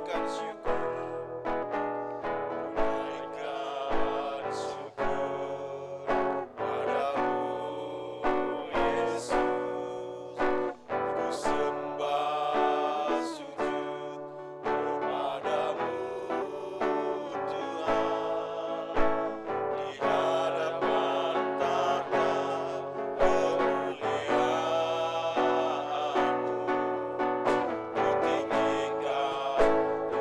tunaikan syukur, tunaikan syukur padamu Yesus. Ku sembah sujud kepadamu Tuhan, di hadapan tahta kemuliaan-Mu. Ku tinggikan, ku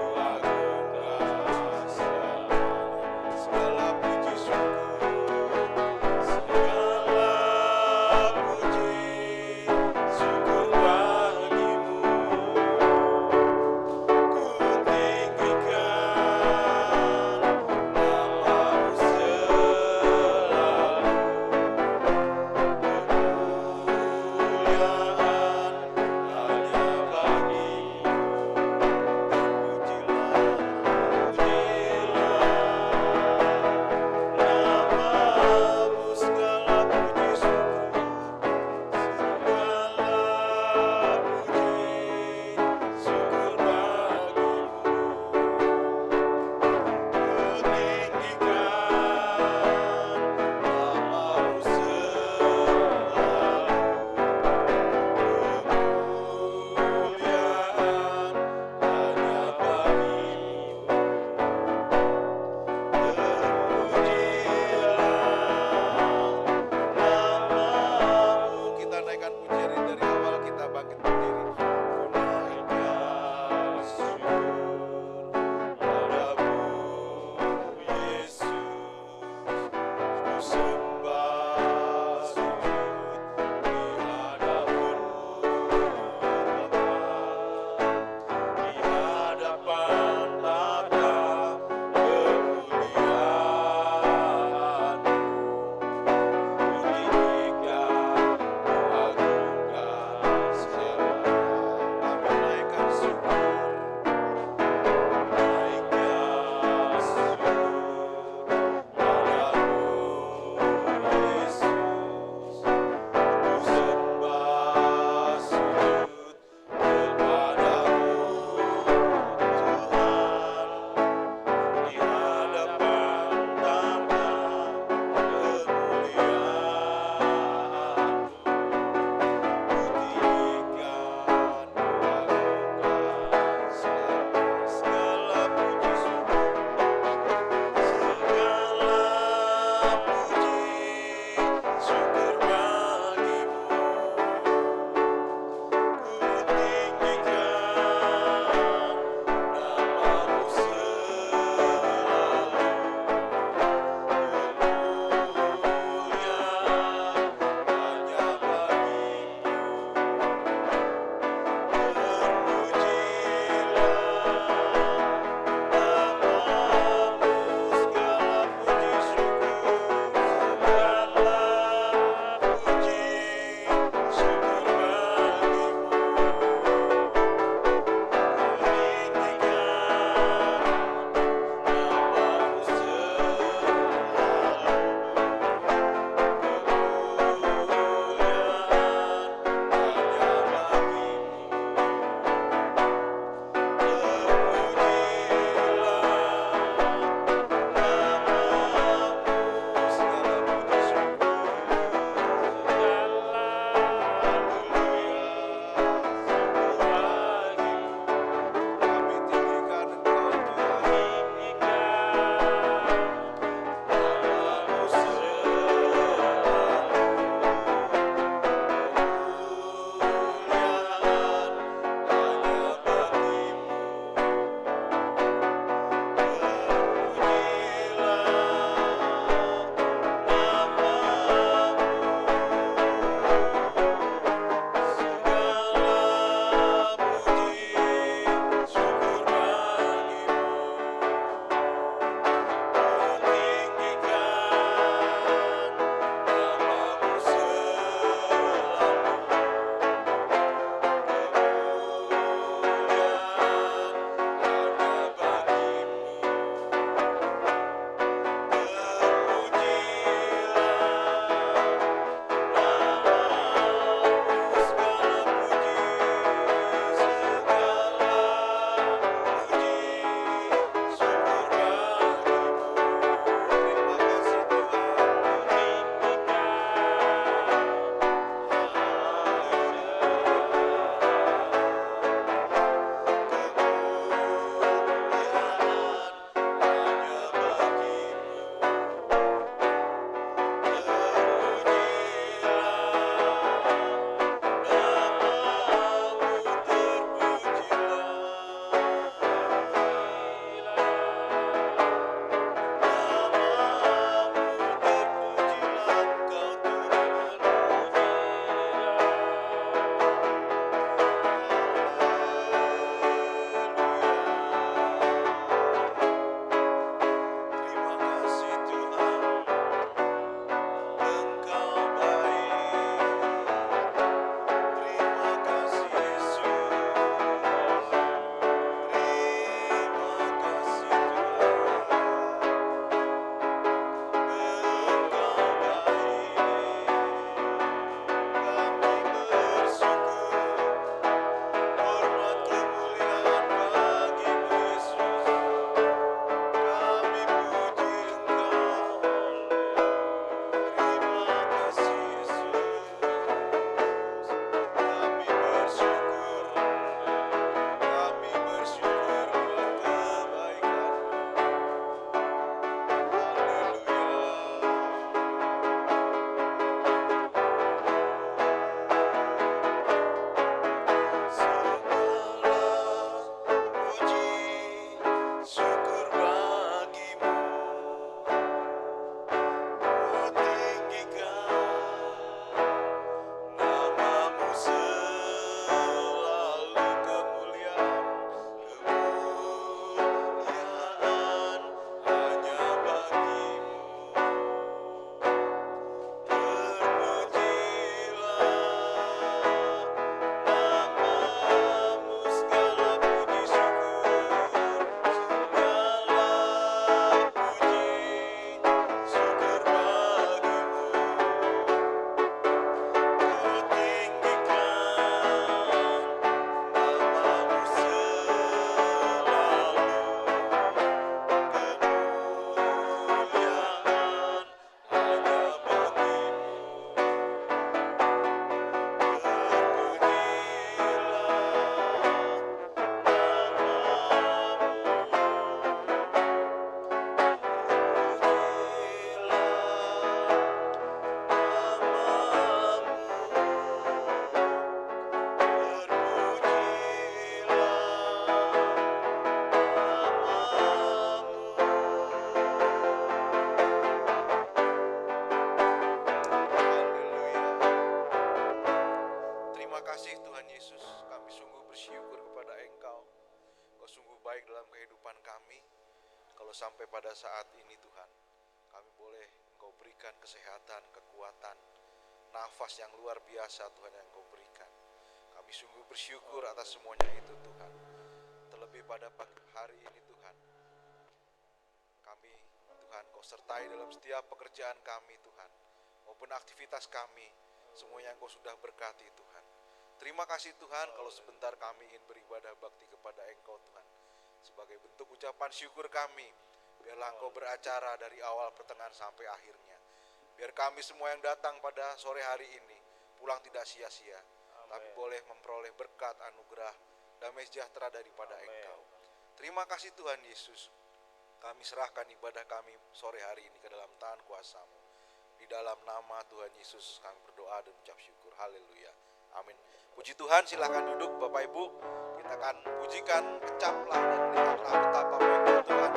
bersyukur kepada Engkau. Engkau sungguh baik dalam kehidupan kami. Kalau sampai pada saat ini Tuhan, kami boleh Engkau berikan kesehatan, kekuatan, nafas yang luar biasa Tuhan yang Engkau berikan. Kami sungguh bersyukur atas semuanya itu Tuhan. Terlebih pada pagi hari ini Tuhan, kami Tuhan Kau sertai dalam setiap pekerjaan kami Tuhan, maupun aktivitas kami, semuanya Engkau sudah berkati Tuhan. Terima kasih Tuhan kalau sebentar kami ingin beribadah bakti kepada Engkau Tuhan. Sebagai bentuk ucapan syukur kami, biarlah Engkau beracara dari awal pertengahan sampai akhirnya. Biar kami semua yang datang pada sore hari ini pulang tidak sia-sia, tapi boleh memperoleh berkat, anugerah, damai sejahtera daripada Engkau. Terima kasih Tuhan Yesus. Kami serahkan ibadah kami sore hari ini ke dalam tangan kuasa-Mu. Di dalam nama Tuhan Yesus kami berdoa dan ucap syukur. Haleluya. Amin. Puji Tuhan, silahkan duduk Bapak Ibu. Kita akan pujikan, kecaplah dan lihatlah betapa baiknya Tuhan.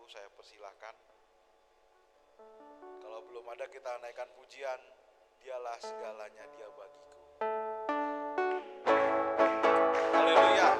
Saya persilahkan. Kalau belum ada, kita naikkan pujian, Dialah segalanya, Dia bagiku. Haleluya.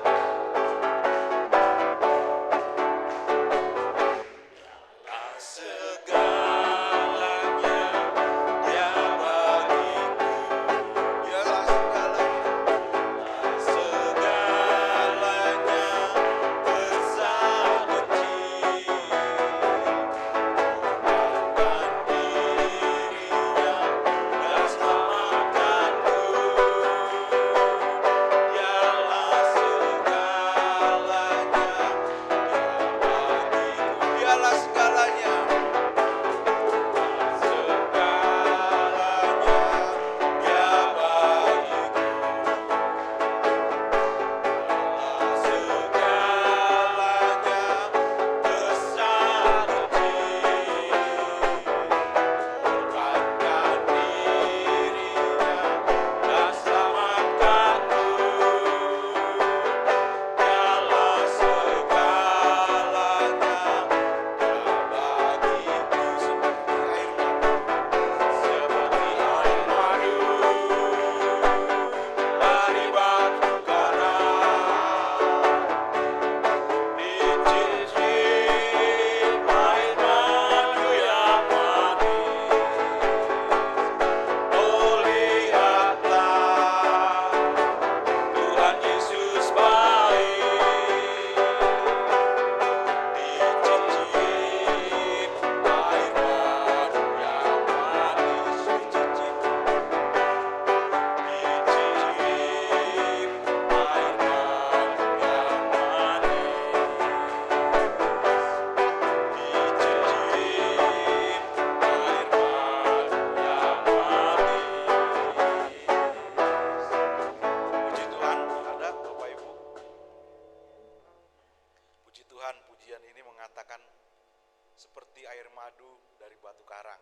seperti air madu dari batu karang.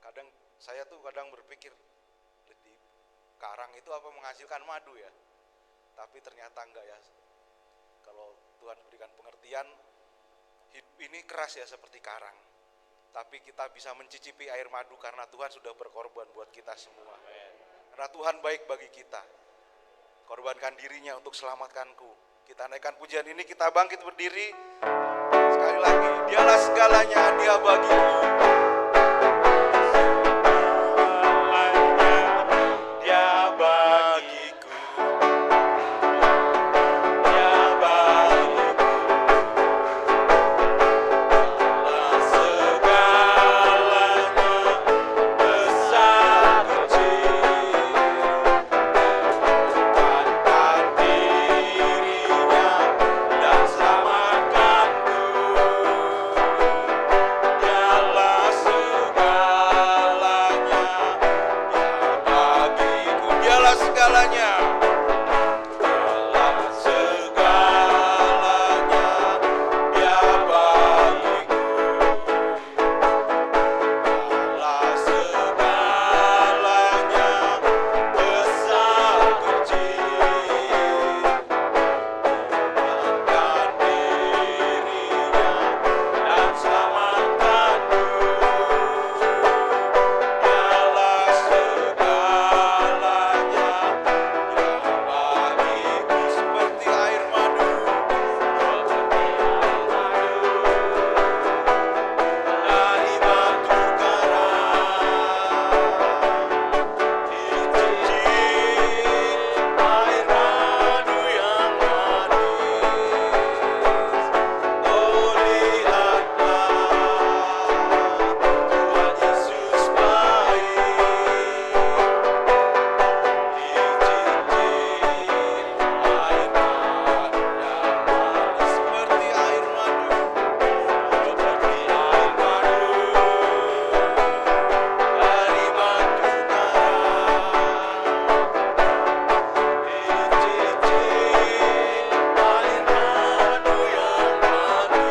Kadang saya kadang berpikir di karang itu apa menghasilkan madu ya? Tapi ternyata enggak ya. Kalau Tuhan berikan pengertian, hidup ini keras ya seperti karang. Tapi kita bisa mencicipi air madu karena Tuhan sudah berkorban buat kita semua. Karena Tuhan baik bagi kita. Korbankan dirinya untuk selamatkanku. Kita naikkan pujian ini, kita bangkit berdiri. Sekali lagi, dialah segalanya, dia bagiku. Dia bagiku, dia bagiku, dalam segalanya, besar kecil, korbankan dirinya dan selamatkanku. Dialah segalanya, bagiku, Dialah segalanya. dalam segalanya, dia bagiku, dalam segalanya, besar kecil, korbankan dirinya dan selamatkanku. Dialah segalanya, dia bagiku, Seperti air madu, dari batu karang, dicicip air madu yang manis. Oh lihatlah, Tuhan Yesus baik. Dicicip air madu yang manis, seperti air madu, seperti air madu dari batu karang. Dicicip air madu yang manis.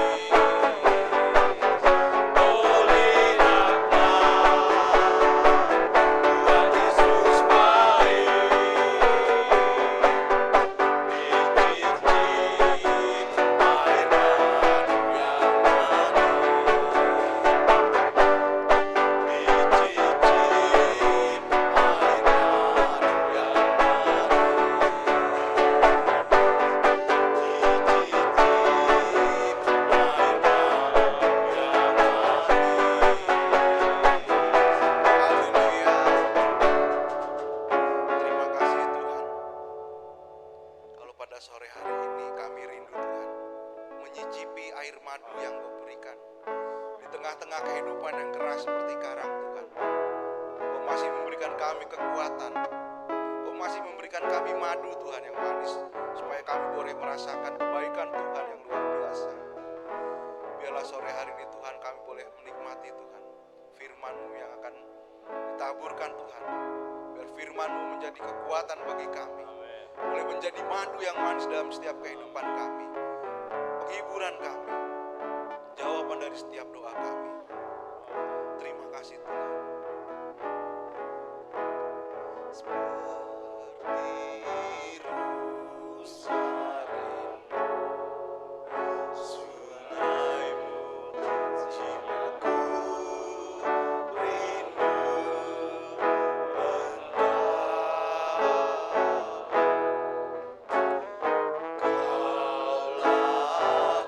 Oh lihatlah, Tuhan Yesus baik. Dicicip air madu yang haleluya. Terima kasih Tuhan. Kalau pada sore hari ini kami rindu Tuhan, menyicipi air madu yang Kau berikan. Di tengah-tengah kehidupan yang keras seperti karang Tuhan, Kau masih memberikan kami kekuatan. Kau masih memberikan kami madu Tuhan yang manis, supaya kami boleh merasakan kebaikan Tuhan yang luar biasa. Biarlah sore hari ini Tuhan kami boleh menikmati Tuhan firman-Mu yang akan ditaburkan Tuhan. Biar firman-Mu menjadi kekuatan bagi kami, boleh menjadi madu yang manis dalam setiap kehidupan kami, penghiburan kami, jawaban dari setiap doa kami. Terima kasih Tuhan. Seperti rusa rindu sungai-Mu, jiwaku rindu Kaulah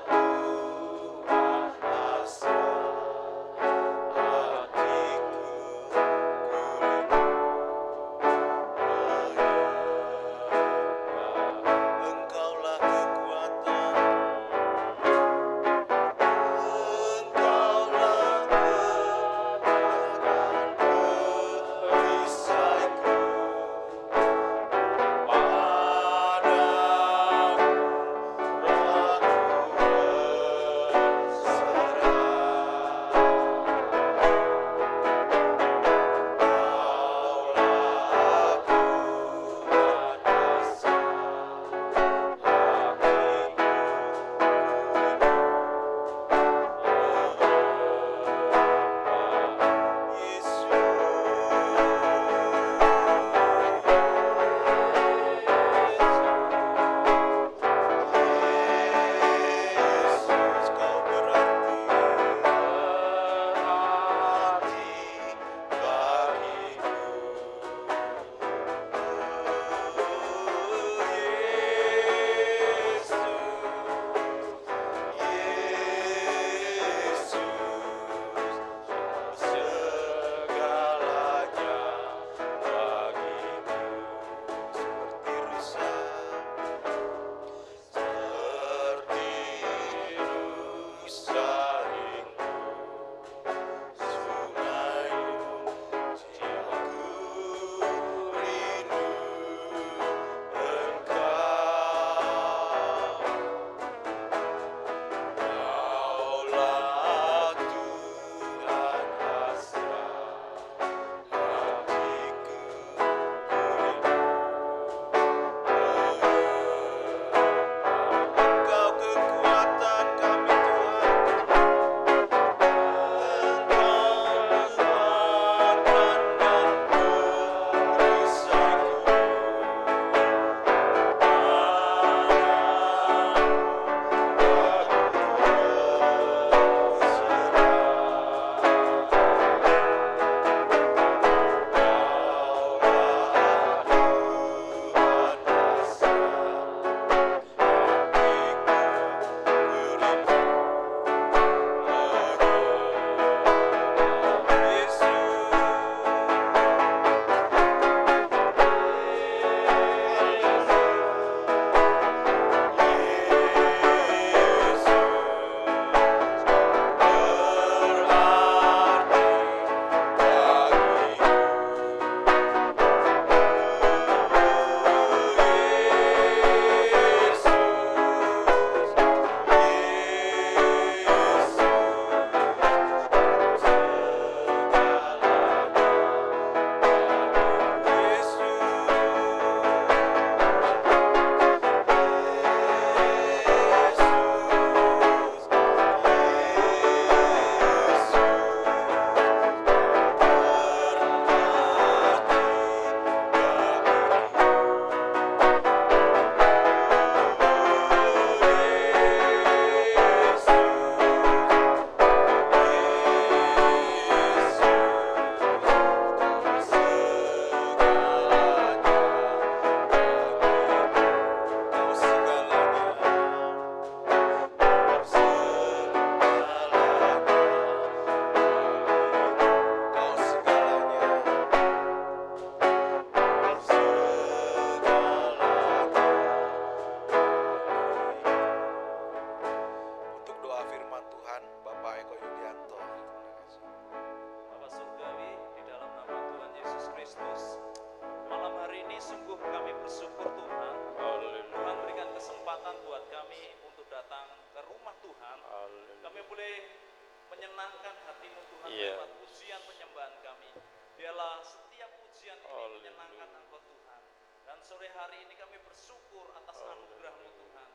Tuhan asal hatiku. sungguh kami bersyukur Tuhan. Tuhan berikan kesempatan buat kami untuk datang ke rumah Tuhan. Kami boleh menyenangkan hatimu Tuhan lewat pujian penyembahan kami. Biarlah setiap pujian ini menyenangkan Engkau Tuhan. Dan sore hari ini kami bersyukur atas anugerah-Mu Tuhan.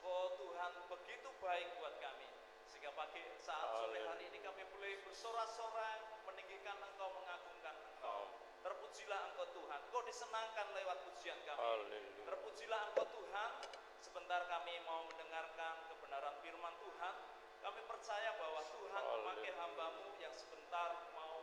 Oh Tuhan begitu baik buat kami. Sehingga pagi saat sore hari ini kami boleh bersorak-sorai meninggikan Engkau, mengagungkan Engkau. Terpujilah Engkau Tuhan. Engkau disenangkan lewat pujian kami. Terpujilah Engkau Tuhan. Sebentar kami mau mendengarkan kebenaran firman Tuhan. Kami percaya bahwa Tuhan memakai hamba-Mu yang sebentar mau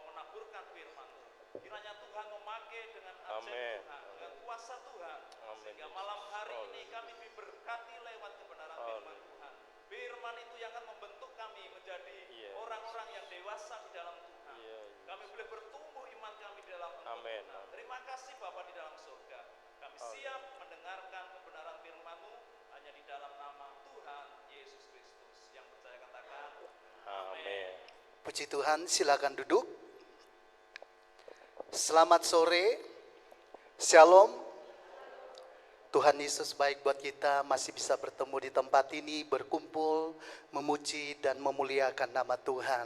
menaburkan firman-Mu. Kiranya Tuhan memakai dengan ajaib Tuhan, dengan kuasa Tuhan. Sehingga malam hari ini kami diberkati lewat kebenaran firman Tuhan. Firman itu yang akan membentuk kami menjadi orang-orang yang dewasa di dalam Tuhan. Kami boleh bertumbuh iman kami di dalam Engkau Tuhan. Terima kasih Bapa di dalam surga. Kami siap mendengarkan kebenaran firman-Mu hanya di dalam nama Tuhan Yesus Kristus. Yang percaya katakan amin. Puji Tuhan, silakan duduk. Selamat sore, Shalom. Tuhan Yesus baik buat kita, masih bisa bertemu di tempat ini, berkumpul, memuji dan memuliakan nama Tuhan.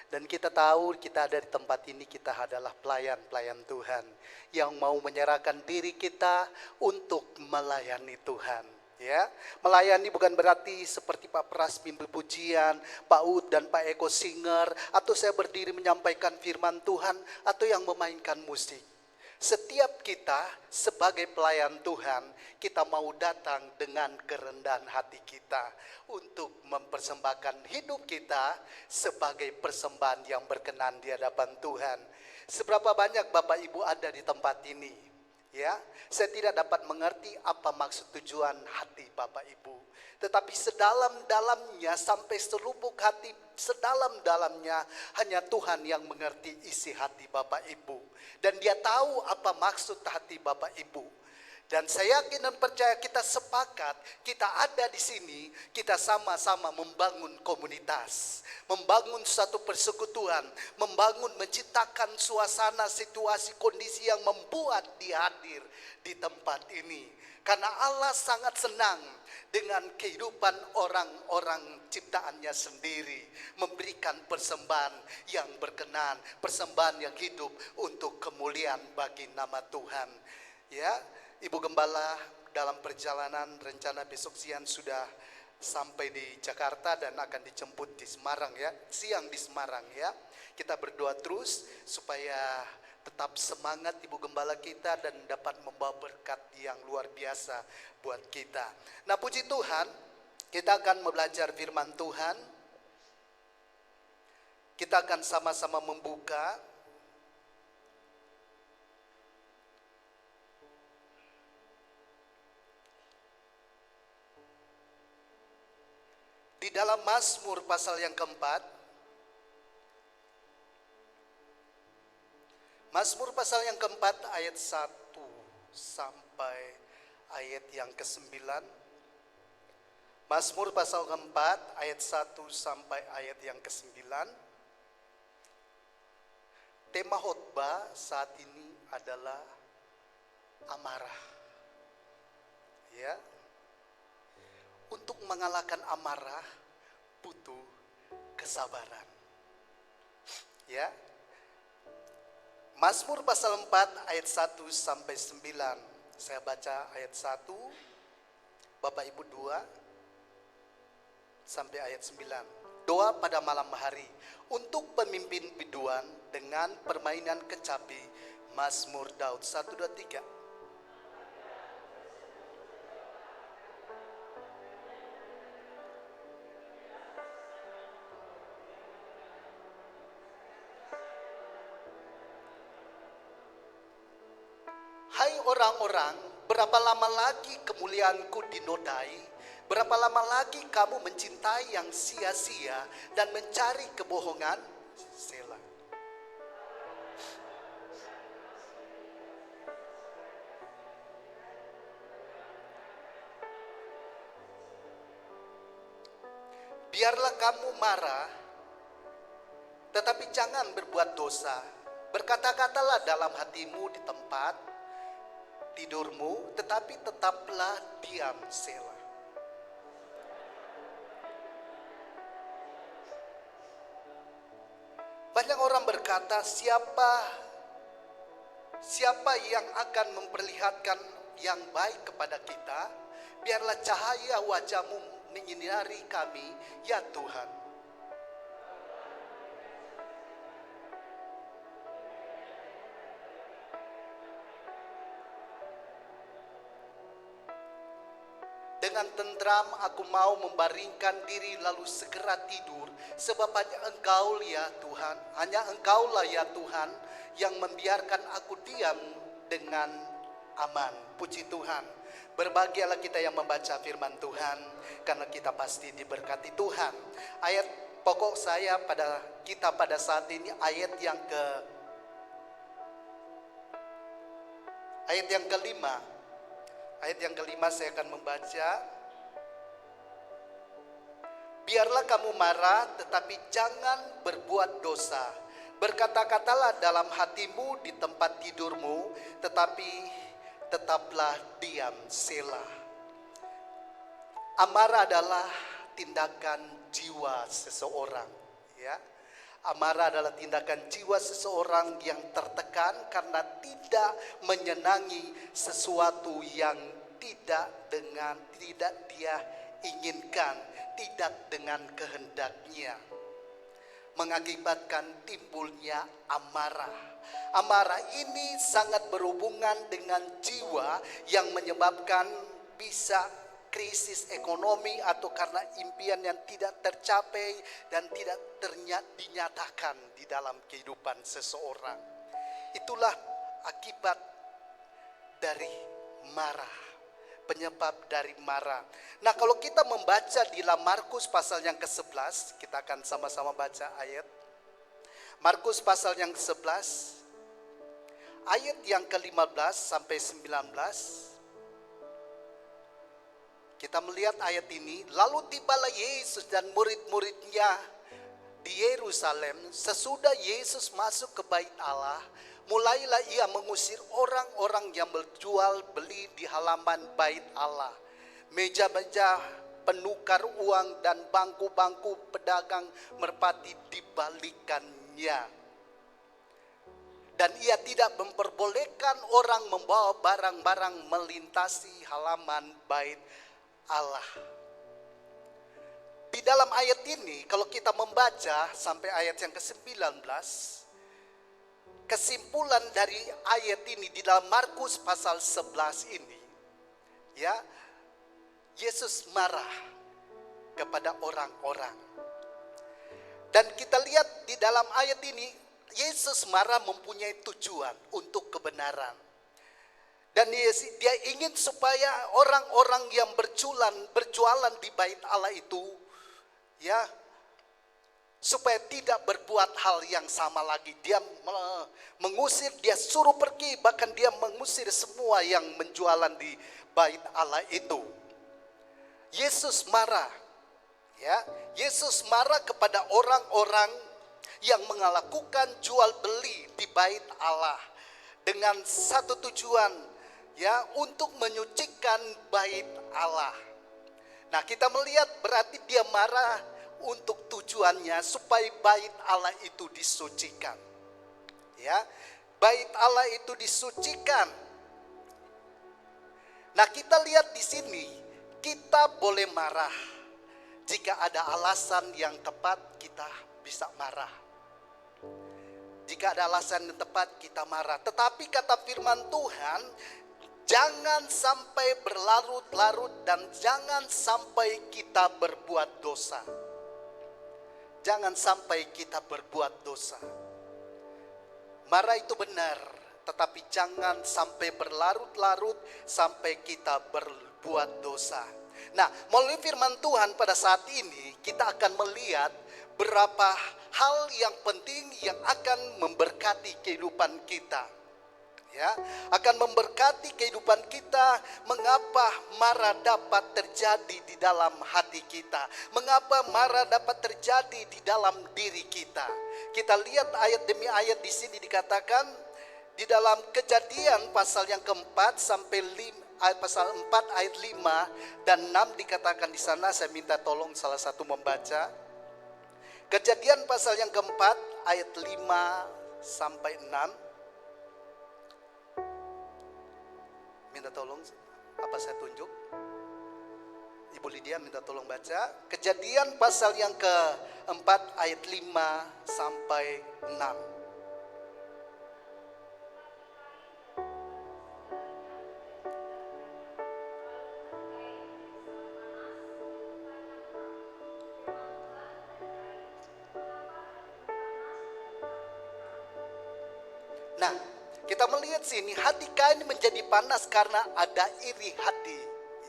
Dan kita tahu kita ada di tempat ini, kita adalah pelayan-pelayan Tuhan yang mau menyerahkan diri kita untuk melayani Tuhan. Ya, melayani bukan berarti seperti Pak Pras pimpin pujian, Pak Ud dan Pak Eko singer, atau saya berdiri menyampaikan firman Tuhan, atau yang memainkan musik. Setiap kita sebagai pelayan Tuhan, kita mau datang dengan kerendahan hati kita untuk mempersembahkan hidup kita sebagai persembahan yang berkenan di hadapan Tuhan. Seberapa banyak Bapak Ibu ada di tempat ini? Ya, saya tidak dapat mengerti apa maksud tujuan hati Bapak Ibu. Tetapi sedalam-dalamnya, sampai selubuk hati, sedalam-dalamnya hanya Tuhan yang mengerti isi hati Bapak Ibu. Dan Dia tahu apa maksud hati Bapak Ibu. Dan saya yakin dan percaya kita sepakat, kita ada di sini, kita sama-sama membangun komunitas, membangun satu persekutuan, membangun, menciptakan suasana, situasi, kondisi yang membuat Dia hadir di tempat ini. Karena Allah sangat senang dengan kehidupan orang-orang ciptaannya sendiri, memberikan persembahan yang berkenan, persembahan yang hidup untuk kemuliaan bagi nama Tuhan. Ya, Ibu Gembala dalam perjalanan rencana besok siang sudah sampai di Jakarta dan akan dijemput di Semarang ya, siang di Semarang ya. Kita berdoa terus supaya tetap semangat Ibu Gembala kita dan dapat membawa berkat yang luar biasa buat kita. Nah puji Tuhan, kita akan belajar firman Tuhan. Kita akan sama-sama membuka di dalam Mazmur pasal yang keempat. Mazmur pasal yang keempat ayat 1 sampai ayat yang ke-9. Mazmur pasal keempat ayat 1 sampai ayat yang ke-9. Tema khotbah saat ini adalah amarah. Ya. Untuk mengalahkan amarah butuh kesabaran. Ya. Mazmur pasal 4 ayat 1 sampai 9. Saya baca ayat 1, Bapak Ibu 2 sampai ayat 9. Doa pada malam hari untuk pemimpin biduan dengan permainan kecapi. Mazmur Daud 1, 2, 3. Hai orang-orang, berapa lama lagi kemuliaanku dinodai? Berapa lama lagi kamu mencintai yang sia-sia dan mencari kebohongan? Selah. Biarlah kamu marah, tetapi jangan berbuat dosa. Berkata-katalah dalam hatimu di tempat tidurmu, tetapi tetaplah diam, Selah. Banyak orang berkata, siapa yang akan memperlihatkan yang baik kepada kita? Biarlah cahaya wajah-Mu menyinari kami, ya Tuhan. Dengan tentram aku mau membaringkan diri lalu segera tidur, sebab hanya Engkau ya Tuhan, hanya Engkaulah ya Tuhan yang membiarkan aku diam dengan aman. Puji Tuhan. Berbahagialah kita yang membaca firman Tuhan, karena kita pasti diberkati Tuhan. Ayat pokok saya pada kita pada saat ini ayat yang kelima. Ayat yang kelima saya akan membaca. Biarlah kamu marah, tetapi jangan berbuat dosa. Berkata-katalah dalam hatimu di tempat tidurmu, tetapi tetaplah diam, Selah. Amarah adalah tindakan jiwa seseorang, ya. Amarah adalah tindakan jiwa seseorang yang tertekan karena tidak menyenangi sesuatu yang tidak dia inginkan, tidak dengan kehendaknya, mengakibatkan timbulnya amarah. Amarah ini sangat berhubungan dengan jiwa yang menyebabkan bisa krisis ekonomi atau karena impian yang tidak tercapai dan tidak dinyatakan di dalam kehidupan seseorang. Itulah akibat dari marah, penyebab dari marah. Nah, kalau kita membaca di dalam Markus pasal yang ke-11, kita akan sama-sama baca ayat Markus pasal yang ke-11 ayat yang ke-15 sampai 19. Kita melihat ayat ini, lalu tibalah Yesus dan murid-muridnya di Yerusalem. Sesudah Yesus masuk ke bait Allah, mulailah ia mengusir orang-orang yang berjual beli di halaman bait Allah. Meja-meja penukar uang dan bangku-bangku pedagang merpati dibalikannya. Dan ia tidak memperbolehkan orang membawa barang-barang melintasi halaman bait Allah. Di dalam ayat ini kalau kita membaca sampai ayat yang ke-19, kesimpulan dari ayat ini di dalam Markus pasal 11 ini, ya, Yesus marah kepada orang-orang. Dan kita lihat di dalam ayat ini, Yesus marah mempunyai tujuan untuk kebenaran. Dan dia ingin supaya orang-orang yang berjualan di bait Allah itu, ya, supaya tidak berbuat hal yang sama lagi. Dia mengusir, dia suruh pergi, bahkan dia mengusir semua yang menjualan di bait Allah itu. Yesus marah, ya, Yesus marah kepada orang-orang yang melakukan jual beli di bait Allah dengan satu tujuan, ya, untuk menyucikan bait Allah. Nah, kita melihat berarti dia marah untuk tujuannya supaya bait Allah itu disucikan. Ya, bait Allah itu disucikan. Nah, kita lihat di sini, kita boleh marah. Jika ada alasan yang tepat, kita bisa marah. Jika ada alasan yang tepat, kita marah. Tetapi kata firman Tuhan, jangan sampai berlarut-larut dan jangan sampai kita berbuat dosa. Jangan sampai kita berbuat dosa. Marah itu benar, tetapi jangan sampai berlarut-larut sampai kita berbuat dosa. Nah, melalui firman Tuhan pada saat ini kita akan melihat berapa hal yang penting yang akan memberkati kehidupan kita. Ya, akan memberkati kehidupan kita. Mengapa marah dapat terjadi di dalam hati kita? Mengapa marah dapat terjadi di dalam diri kita? Kita lihat ayat demi ayat di sini dikatakan, Di dalam Kejadian pasal yang keempat sampai pasal 4 ayat 5 dan 6 dikatakan di sana, saya minta tolong salah satu membaca. Kejadian pasal yang keempat ayat 5 sampai 6. Minta tolong, apa saya tunjuk? Ibu Lydia minta tolong baca. Kejadian pasal yang keempat ayat 5 sampai 6. Nah, kita melihat sini hati Kain menjadi panas karena ada iri hati,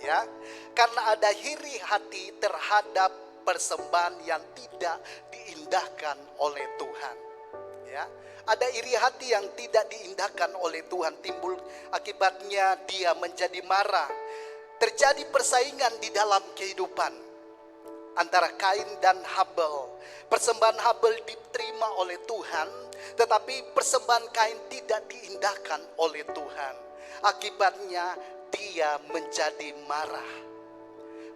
ya. Karena ada iri hati terhadap persembahan yang tidak diindahkan oleh Tuhan, ya. Ada iri hati yang tidak diindahkan oleh Tuhan, timbul akibatnya dia menjadi marah. Terjadi persaingan di dalam kehidupan antara Kain dan Habel. Persembahan Habel diterima oleh Tuhan, tetapi persembahan Kain tidak diindahkan oleh Tuhan. Akibatnya dia menjadi marah.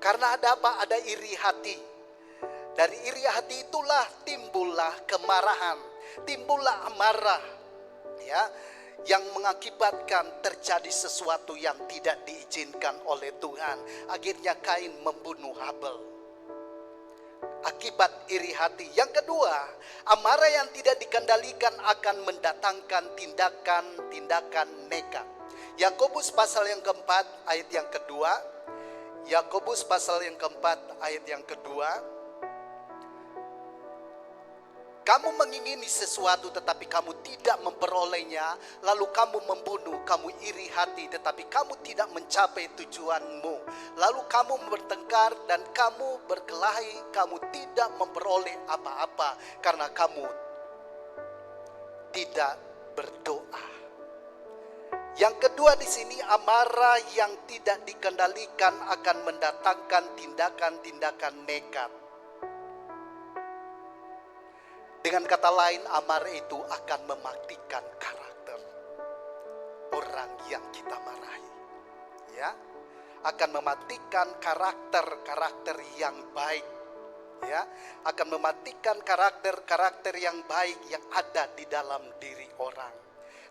Karena ada apa? Ada iri hati. Dari iri hati itulah timbullah kemarahan, timbullah amarah, ya, yang mengakibatkan terjadi sesuatu yang tidak diizinkan oleh Tuhan. Akhirnya Kain membunuh Habel. Akibat iri hati. Yang kedua, amarah yang tidak dikendalikan akan mendatangkan tindakan-tindakan nekat. Yakobus pasal yang keempat ayat yang kedua. Yakobus pasal yang keempat ayat yang kedua. Kamu mengingini sesuatu tetapi kamu tidak memperolehnya, lalu kamu membunuh, kamu iri hati tetapi kamu tidak mencapai tujuanmu. Lalu kamu bertengkar dan kamu berkelahi, kamu tidak memperoleh apa-apa karena kamu tidak berdoa. Yang kedua di sini, amarah yang tidak dikendalikan akan mendatangkan tindakan-tindakan nekat. Dengan kata lain, amarah itu akan mematikan karakter orang yang kita marahi, ya, akan mematikan karakter yang baik, ya, akan mematikan karakter yang baik yang ada di dalam diri orang,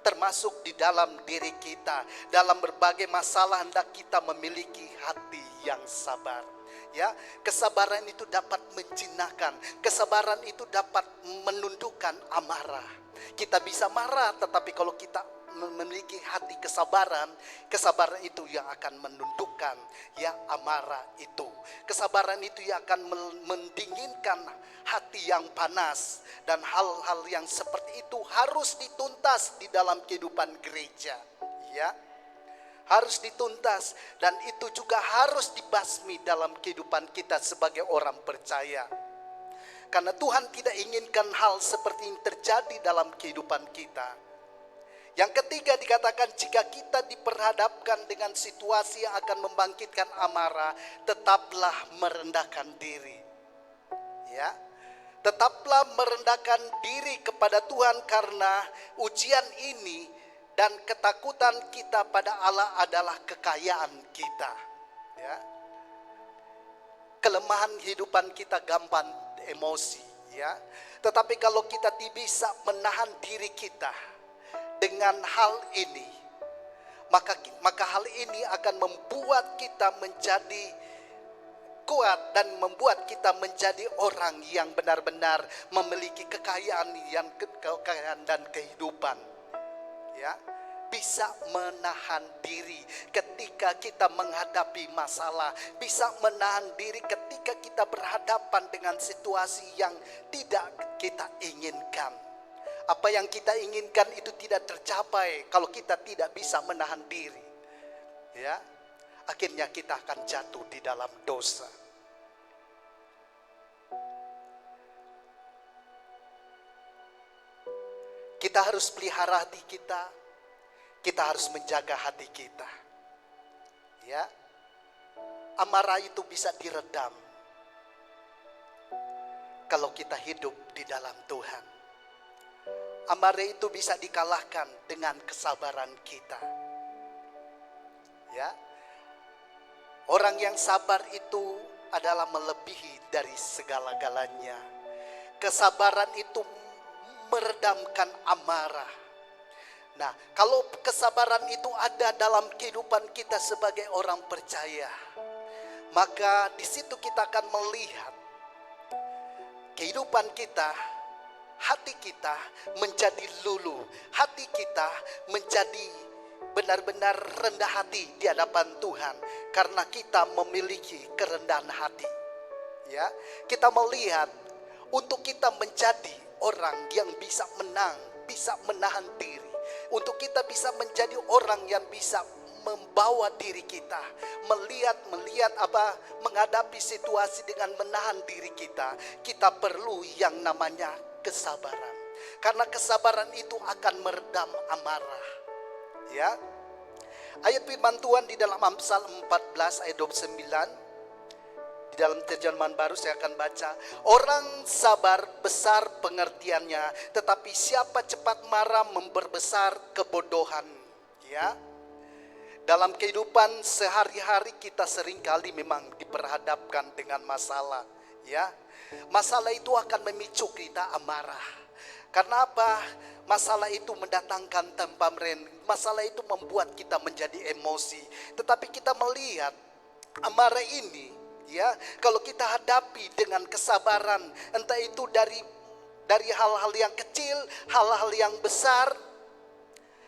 termasuk di dalam diri kita. Dalam berbagai masalah hendak kita memiliki hati yang sabar. Ya, kesabaran itu dapat menjinakkan, kesabaran itu dapat menundukkan amarah. Kita bisa marah, tetapi kalau kita memiliki hati kesabaran, kesabaran itu yang akan menundukkan ya amarah itu. Kesabaran itu yang akan mendinginkan hati yang panas, dan hal-hal yang seperti itu harus dituntas di dalam kehidupan gereja, ya. Harus dituntas, dan itu juga harus dibasmi dalam kehidupan kita sebagai orang percaya. Karena Tuhan tidak inginkan hal seperti ini terjadi dalam kehidupan kita. Yang ketiga dikatakan, jika kita diperhadapkan dengan situasi yang akan membangkitkan amarah, tetaplah merendahkan diri. Ya, tetaplah merendahkan diri kepada Tuhan, karena ujian ini dan ketakutan kita pada Allah adalah kekayaan kita, ya. Kelemahan kehidupan kita gampang emosi, ya. Tetapi kalau kita bisa menahan diri kita dengan hal ini, maka hal ini akan membuat kita menjadi kuat dan membuat kita menjadi orang yang benar-benar memiliki kekayaan dan kehidupan. Ya, bisa menahan diri ketika kita menghadapi masalah, bisa menahan diri ketika kita berhadapan dengan situasi yang tidak kita inginkan. Apa yang kita inginkan itu tidak tercapai kalau kita tidak bisa menahan diri. Ya, akhirnya kita akan jatuh di dalam dosa. Kita harus pelihara hati kita. Kita harus menjaga hati kita. Ya. Amarah itu bisa diredam kalau kita hidup di dalam Tuhan. amarah itu bisa dikalahkan dengan kesabaran kita. Ya. Orang yang sabar itu adalah melebihi dari segala-galanya. Kesabaran itu meredamkan amarah. Nah, kalau kesabaran itu ada dalam kehidupan kita sebagai orang percaya, maka di situ kita akan melihat kehidupan kita, hati kita menjadi luluh, hati kita menjadi benar-benar rendah hati di hadapan Tuhan karena kita memiliki kerendahan hati. Ya, kita melihat untuk kita menjadi orang yang bisa menang, bisa menahan diri, untuk kita bisa menjadi orang yang bisa membawa diri kita, melihat menghadapi situasi dengan menahan diri kita, kita perlu yang namanya kesabaran. Karena kesabaran itu akan meredam amarah. Ya. Ayat firman Tuhan di dalam Amsal 14 ayat 29. Di dalam terjemahan baru saya akan baca. Orang sabar besar pengertiannya, tetapi siapa cepat marah memperbesar kebodohan. Ya. Dalam kehidupan sehari-hari kita seringkali memang diperhadapkan dengan masalah. Ya. Masalah itu akan memicu kita amarah. Karena apa? Masalah itu mendatangkan temperament. Masalah itu membuat kita menjadi emosi. Tetapi kita melihat amarah ini, ya, kalau kita hadapi dengan kesabaran, entah itu dari hal-hal yang kecil, hal-hal yang besar,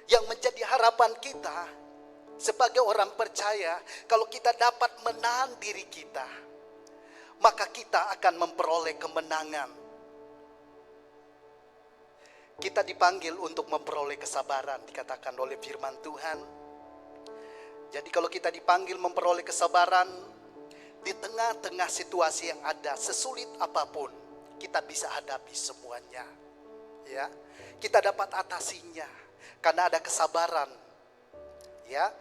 yang menjadi harapan kita sebagai orang percaya, kalau kita dapat menahan diri kita, maka kita akan memperoleh kemenangan. Kita dipanggil untuk memperoleh kesabaran, dikatakan oleh firman Tuhan. Jadi kalau kita dipanggil memperoleh kesabaran, di tengah-tengah situasi yang ada, sesulit apapun, kita bisa hadapi semuanya. Ya, kita dapat atasinya karena ada kesabaran. Ya,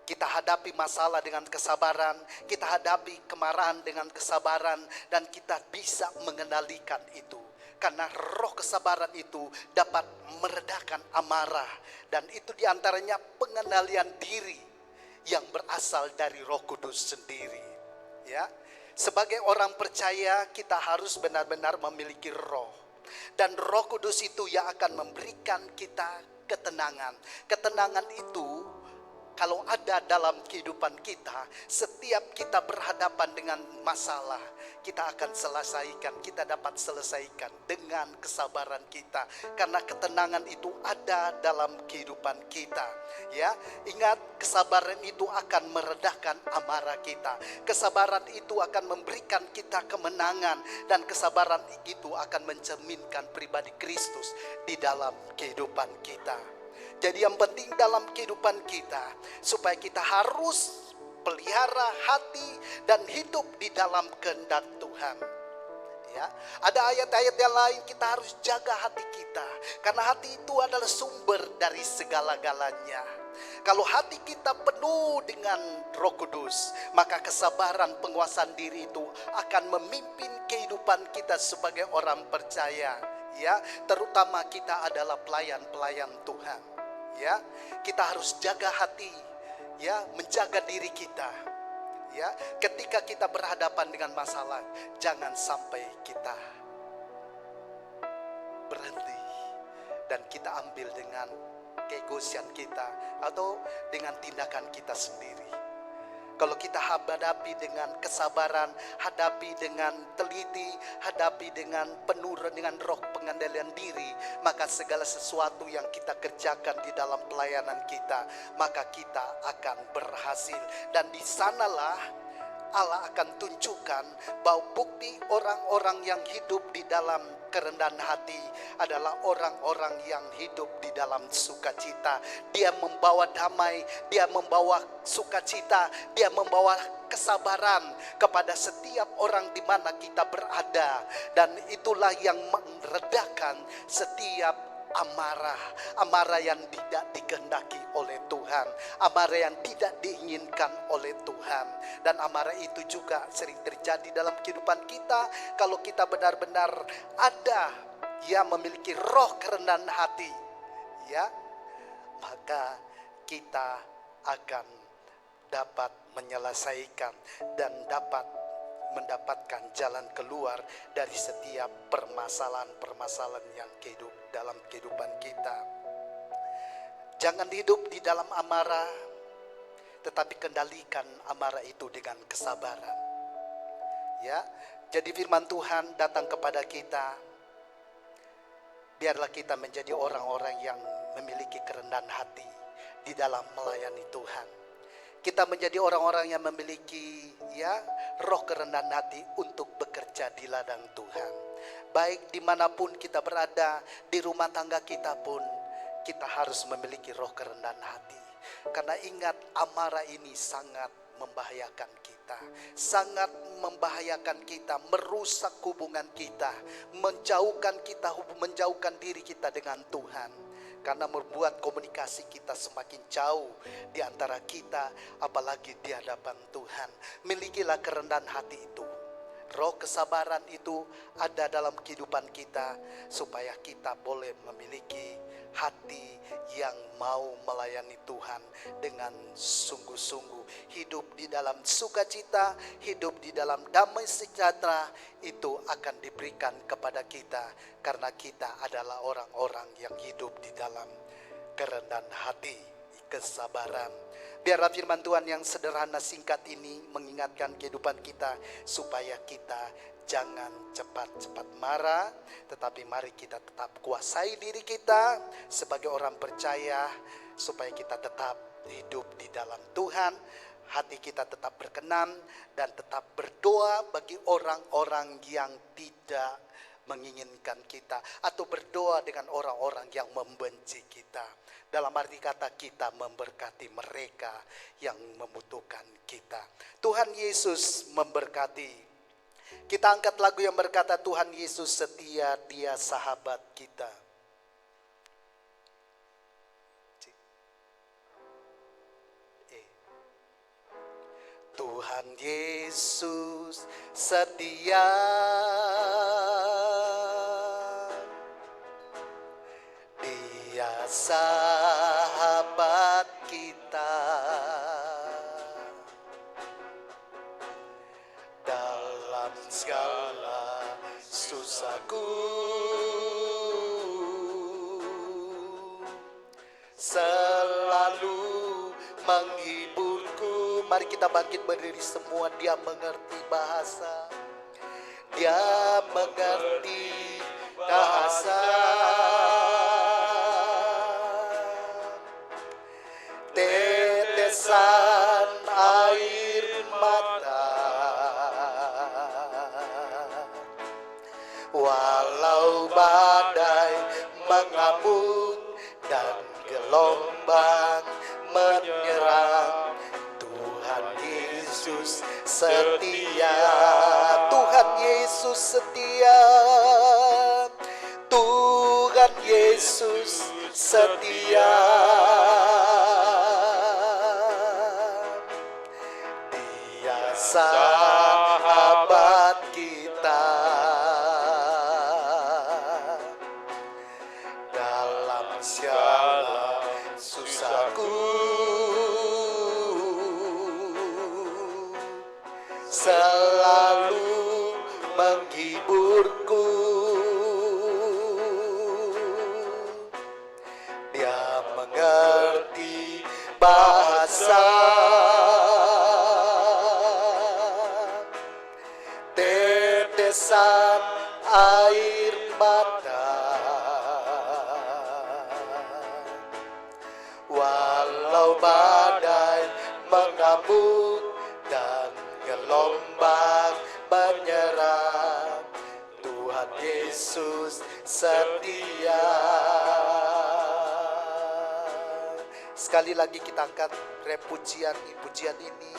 kita hadapi masalah dengan kesabaran, kita hadapi kemarahan dengan kesabaran, dan kita bisa mengendalikan itu. Karena roh kesabaran itu dapat meredakan amarah. Dan itu diantaranya pengendalian diri yang berasal dari Roh Kudus sendiri. Ya, sebagai orang percaya kita harus benar-benar memiliki roh. Dan Roh Kudus itu yang akan memberikan kita ketenangan. Ketenangan itu kalau ada dalam kehidupan kita, setiap kita berhadapan dengan masalah, kita akan selesaikan, kita dapat selesaikan dengan kesabaran kita. Karena ketenangan itu ada dalam kehidupan kita. Ya, ingat, kesabaran itu akan meredakan amarah kita. Kesabaran itu akan memberikan kita kemenangan, dan kesabaran itu akan mencerminkan pribadi Kristus di dalam kehidupan kita. Jadi yang penting dalam kehidupan kita, supaya kita harus pelihara hati dan hidup di dalam kehendak Tuhan. Ya, ada ayat-ayat yang lain, kita harus jaga hati kita, karena hati itu adalah sumber dari segala-galanya. Kalau hati kita penuh dengan Roh Kudus, maka kesabaran, penguasaan diri itu akan memimpin kehidupan kita sebagai orang percaya. Ya, terutama kita adalah pelayan-pelayan Tuhan. Ya, kita harus jaga hati, ya, menjaga diri kita. Ya, ketika kita berhadapan dengan masalah, jangan sampai kita berhenti dan kita ambil dengan keegoisan kita atau dengan tindakan kita sendiri. Kalau kita hadapi dengan kesabaran, hadapi dengan teliti, hadapi dengan penuh dengan roh pengendalian diri, maka segala sesuatu yang kita kerjakan di dalam pelayanan kita, maka kita akan berhasil. Dan di sanalah Allah akan tunjukkan bahwa bukti orang-orang yang hidup di dalam kerendahan hati adalah orang-orang yang hidup di dalam sukacita. Dia membawa damai, dia membawa sukacita, dia membawa kesabaran kepada setiap orang di mana kita berada. Dan itulah yang meredakan setiap amarah yang tidak dikehendaki oleh Tuhan, amarah yang tidak diinginkan oleh Tuhan. Dan amarah itu juga sering terjadi dalam kehidupan kita kalau kita benar-benar ada, yang memiliki roh kerendahan hati, ya, maka kita akan dapat menyelesaikan dan dapat mendapatkan jalan keluar dari setiap permasalahan-permasalahan yang dalam kehidupan kita. Jangan hidup di dalam amarah, tetapi kendalikan amarah itu dengan kesabaran. Ya, jadi firman Tuhan datang kepada kita. Biarlah kita menjadi orang-orang yang memiliki kerendahan hati di dalam melayani Tuhan. Kita menjadi orang-orang yang memiliki roh kerendahan hati untuk bekerja di ladang Tuhan. Baik dimanapun kita berada, di rumah tangga kita pun, kita harus memiliki roh kerendahan hati. Karena ingat, amarah ini sangat membahayakan kita. Sangat membahayakan kita, merusak hubungan kita, menjauhkan diri kita dengan Tuhan. Karena membuat komunikasi kita semakin jauh di antara kita, apalagi di hadapan Tuhan. Milikilah kerendahan hati itu. Roh kesabaran itu ada dalam kehidupan kita, supaya kita boleh memiliki hati yang mau melayani Tuhan dengan sungguh-sungguh. Hidup di dalam sukacita, hidup di dalam damai sejahtera, itu akan diberikan kepada kita. Karena kita adalah orang-orang yang hidup di dalam kerendahan hati, kesabaran. Biarlah firman Tuhan yang sederhana singkat ini mengingatkan kehidupan kita, supaya kita jangan cepat-cepat marah, tetapi mari kita tetap kuasai diri kita sebagai orang percaya, supaya kita tetap hidup di dalam Tuhan, hati kita tetap berkenan, dan tetap berdoa bagi orang-orang yang tidak menginginkan kita, atau berdoa dengan orang-orang yang membenci kita. Dalam arti kata, kita memberkati mereka yang membutuhkan kita. Tuhan Yesus memberkati. Kita angkat lagu yang berkata, Tuhan Yesus setia, Dia sahabat kita. Tuhan Yesus setia, Dia sahabat kita. Dalam segala susahku, selalu menghiburku. Mari kita bangkit berdiri semua. Dia mengerti bahasa, Dia mengerti bahasa. Tetesan air mata, walau badai mengamuk dan gelombang menyerang, Tuhan Yesus setia. Tuhan Yesus setia. Tuhan Yesus setia. Dia sahabat kita. Dalam segala susahku, selalu menghiburku. Dia mengerti bahasa, tetesan air mata, walau badai mengamuk dan gelombang menyerang, Tuhan Yesus setia. Sekali lagi kita angkat pujian ini.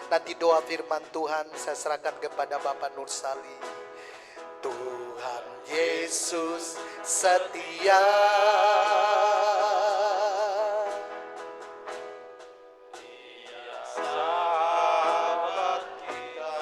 Nanti doa firman Tuhan saya serahkan kepada Bapak Nur Sali. Tuhan Yesus setia. Sahabat kita.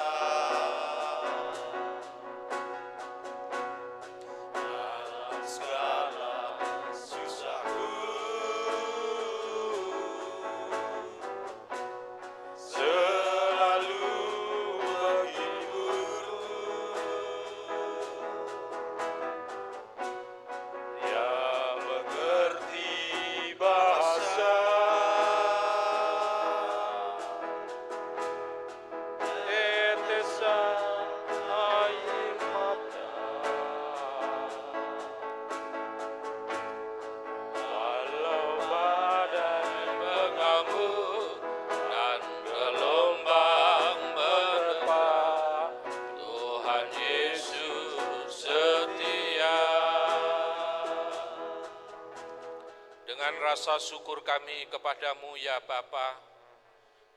Dengan rasa syukur kami kepadamu ya Bapa,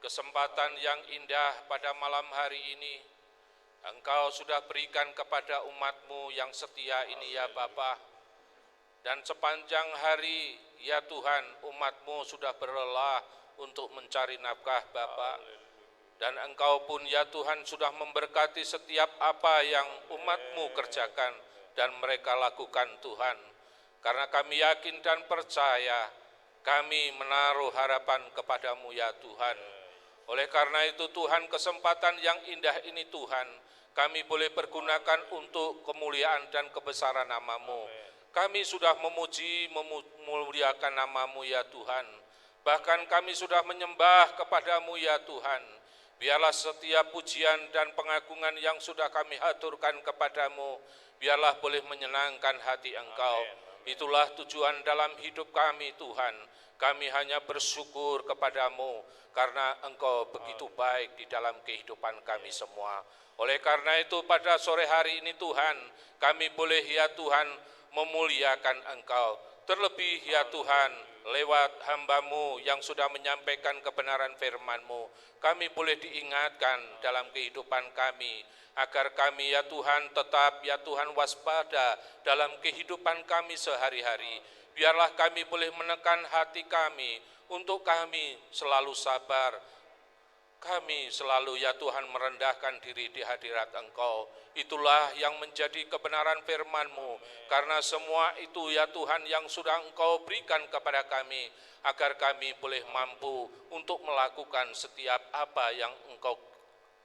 kesempatan yang indah pada malam hari ini, Engkau sudah berikan kepada umat-Mu yang setia ini ya Bapa. Dan sepanjang hari ya Tuhan, umat-Mu sudah berlelah untuk mencari nafkah Bapa. Dan Engkau pun ya Tuhan sudah memberkati setiap apa yang umat-Mu kerjakan dan mereka lakukan Tuhan. Karena kami yakin dan percaya, kami menaruh harapan kepadamu ya Tuhan. Oleh karena itu Tuhan, kesempatan yang indah ini Tuhan, kami boleh pergunakan untuk kemuliaan dan kebesaran nama-Mu. Kami sudah memuji, memuliakan nama-Mu ya Tuhan. Bahkan kami sudah menyembah kepadamu ya Tuhan. Biarlah setiap pujian dan pengagungan yang sudah kami haturkan kepadamu, biarlah boleh menyenangkan hati Engkau. Itulah tujuan dalam hidup kami Tuhan. Kami hanya bersyukur kepadamu karena Engkau begitu baik di dalam kehidupan kami semua. Oleh karena itu pada sore hari ini Tuhan, kami boleh ya Tuhan memuliakan Engkau. Terlebih ya Tuhan, lewat hamba-Mu yang sudah menyampaikan kebenaran firman-Mu, kami boleh diingatkan dalam kehidupan kami, agar kami ya Tuhan tetap ya Tuhan waspada dalam kehidupan kami sehari-hari. Biarlah kami boleh menekan hati kami untuk kami selalu sabar. Kami selalu ya Tuhan merendahkan diri di hadirat Engkau. Itulah yang menjadi kebenaran firman-Mu. Karena semua itu ya Tuhan yang sudah Engkau berikan kepada kami, agar kami boleh mampu untuk melakukan setiap apa yang Engkau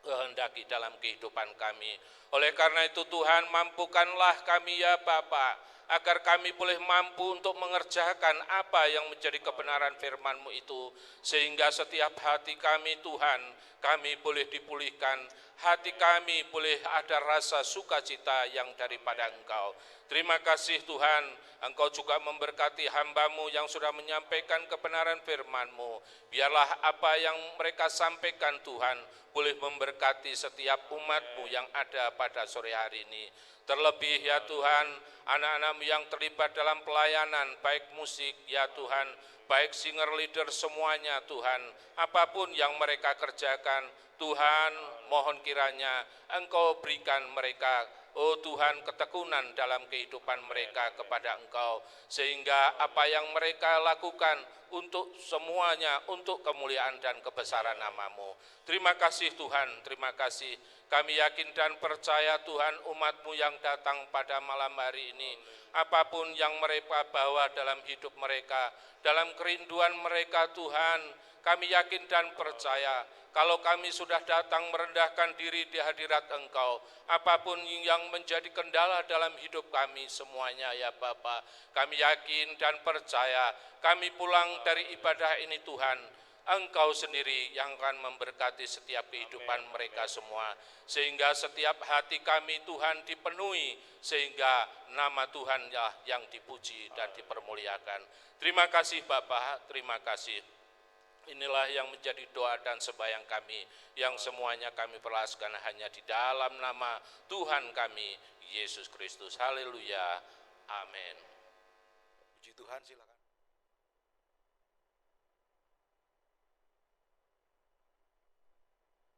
kehendaki dalam kehidupan kami. Oleh karena itu Tuhan, mampukanlah kami ya Bapa, agar kami boleh mampu untuk mengerjakan apa yang menjadi kebenaran firman-Mu itu, sehingga setiap hati kami Tuhan, kami boleh dipulihkan, hati kami boleh ada rasa sukacita yang daripada Engkau. Terima kasih Tuhan, Engkau juga memberkati hamba-Mu yang sudah menyampaikan kebenaran firman-Mu. Biarlah apa yang mereka sampaikan Tuhan, boleh memberkati setiap umat-Mu yang ada pada sore hari ini. Terlebih ya Tuhan, anak-anak-Mu yang terlibat dalam pelayanan, baik musik ya Tuhan, baik singer leader semuanya Tuhan, apapun yang mereka kerjakan, Tuhan mohon kiranya Engkau berikan mereka, oh Tuhan, ketekunan dalam kehidupan mereka kepada Engkau, sehingga apa yang mereka lakukan untuk semuanya, untuk kemuliaan dan kebesaran nama-Mu. Terima kasih Tuhan, terima kasih. Kami yakin dan percaya Tuhan, umat-Mu yang datang pada malam hari ini, apapun yang mereka bawa dalam hidup mereka, dalam kerinduan mereka Tuhan, kami yakin dan percaya, kalau kami sudah datang merendahkan diri di hadirat Engkau, apapun yang menjadi kendala dalam hidup kami semuanya ya Bapa, kami yakin dan percaya, kami pulang dari ibadah ini Tuhan, Engkau sendiri yang akan memberkati setiap kehidupan mereka semua, sehingga setiap hati kami Tuhan dipenuhi, sehingga nama Tuhanlah yang dipuji dan dipermuliakan. Terima kasih Bapa, terima kasih. Inilah yang menjadi doa dan sembahyang kami, yang semuanya kami perlaskan hanya di dalam nama Tuhan kami, Yesus Kristus. Haleluya, amin. Puji Tuhan, silakan.